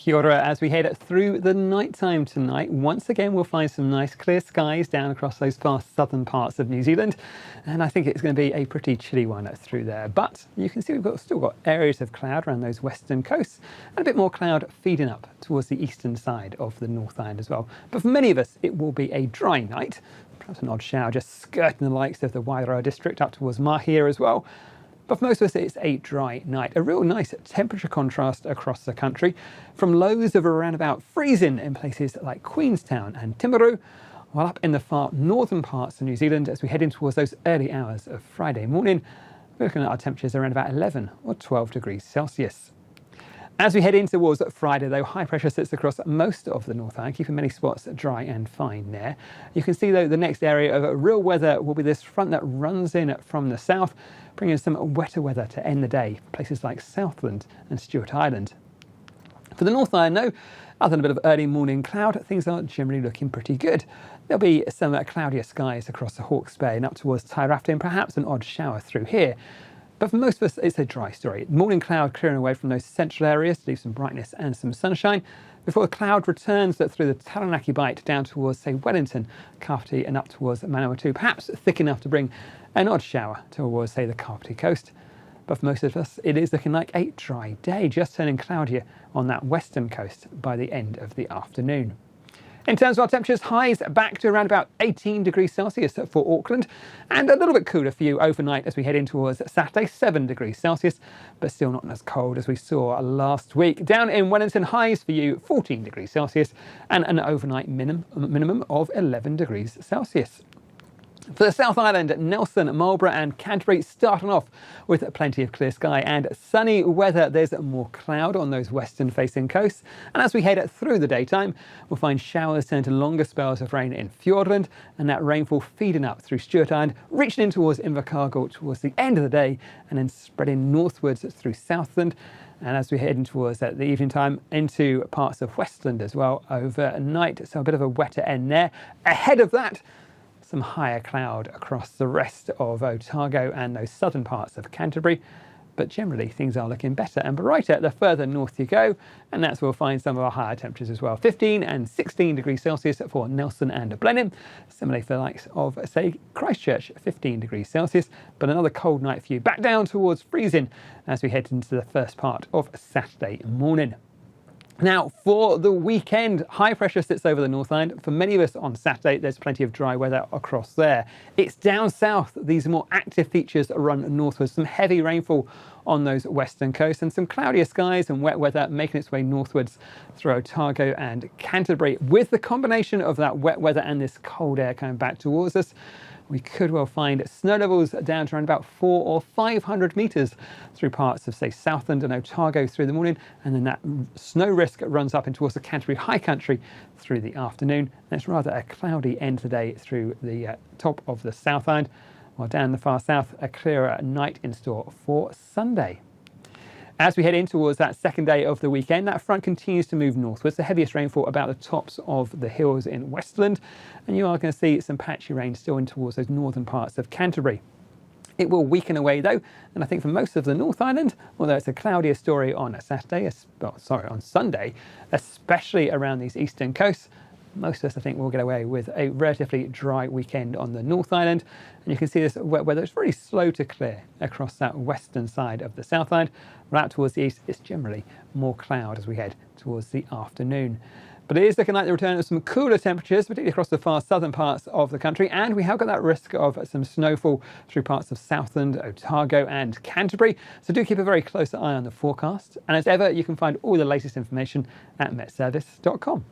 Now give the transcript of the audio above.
Kia ora. As we head through the nighttime tonight, once again we'll find some nice clear skies down across those far southern parts of New Zealand, and I think it's going to be a pretty chilly one through there. But you can see we've still got areas of cloud around those western coasts and a bit more cloud feeding up towards the eastern side of the North Island as well. But for many of us it will be a dry night, perhaps an odd shower just skirting the likes of the Wairoa district up towards Mahia as well. But for most of us, it's a dry night. A real nice temperature contrast across the country, from lows of around about freezing in places like Queenstown and Timaru, while up in the far northern parts of New Zealand, as we head in towards those early hours of Friday morning, we're looking at our temperatures around about 11 or 12 degrees Celsius. As we head in towards Friday, though, high pressure sits across most of the North Island, keeping many spots dry and fine there. You can see, though, the next area of real weather will be this front that runs in from the south, bringing some wetter weather to end the day, places like Southland and Stewart Island. For the North Island, though, other than a bit of early morning cloud, things are generally looking pretty good. There'll be some cloudier skies across the Hawke's Bay and up towards Tairafti, and perhaps an odd shower through here. But for most of us, it's a dry story. Morning cloud clearing away from those central areas to leave some brightness and some sunshine, before the cloud returns through the Taranaki Bight down towards, say, Wellington, Kapiti, and up towards Manawatu, perhaps thick enough to bring an odd shower towards, say, the Kapiti coast. But for most of us, it is looking like a dry day, just turning cloudier on that western coast by the end of the afternoon. In terms of our temperatures, highs back to around about 18 degrees Celsius for Auckland, and a little bit cooler for you overnight as we head in towards Saturday, 7 degrees Celsius, but still not as cold as we saw last week. Down in Wellington, highs for you 14 degrees Celsius and an overnight minimum of 11 degrees Celsius. For the South Island, Nelson, Marlborough and Canterbury starting off with plenty of clear sky and sunny weather. There's more cloud on those western facing coasts, and as we head through the daytime we'll find showers turn to longer spells of rain in Fiordland, and that rainfall feeding up through Stewart Island, reaching in towards Invercargill towards the end of the day and then spreading northwards through Southland. And as we head in towards the evening time into parts of Westland as well overnight, so a bit of a wetter end there. Ahead of that, some higher cloud across the rest of Otago and those southern parts of Canterbury, but generally things are looking better and brighter the further north you go, and that's where we'll find some of our higher temperatures as well. 15 and 16 degrees Celsius for Nelson and Blenheim, similarly for the likes of, say, Christchurch, 15 degrees Celsius, but another cold night for you, back down towards freezing as we head into the first part of Saturday morning. Now, for the weekend, high pressure sits over the North Island. For many of us on Saturday, there's plenty of dry weather across there. It's down south. These more active features run northwards. Some heavy rainfall on those western coasts and some cloudier skies and wet weather making its way northwards through Otago and Canterbury. With the combination of that wet weather and this cold air coming back towards us, we could well find snow levels down to around about 400 or 500 metres through parts of, say, Southland and Otago through the morning, and then that snow risk runs up in towards the Canterbury High Country through the afternoon. And it's rather a cloudy end of the day through the top of the South Island, while down the far south, a clearer night in store for Sunday. As we head in towards that second day of the weekend, that front continues to move northwards. The heaviest rainfall about the tops of the hills in Westland, and you are going to see some patchy rain still in towards those northern parts of Canterbury. It will weaken away though, and I think for most of the North Island, although it's a cloudier story on on Sunday, especially around these eastern coasts, most of us, I think, will get away with a relatively dry weekend on the North Island. And you can see this wet weather is really slow to clear across that western side of the South Island. Right out towards the east, it's generally more cloud as we head towards the afternoon. But it is looking like the return of some cooler temperatures, particularly across the far southern parts of the country, and we have got that risk of some snowfall through parts of Southland, Otago and Canterbury. So do keep a very close eye on the forecast. And as ever, you can find all the latest information at metservice.com.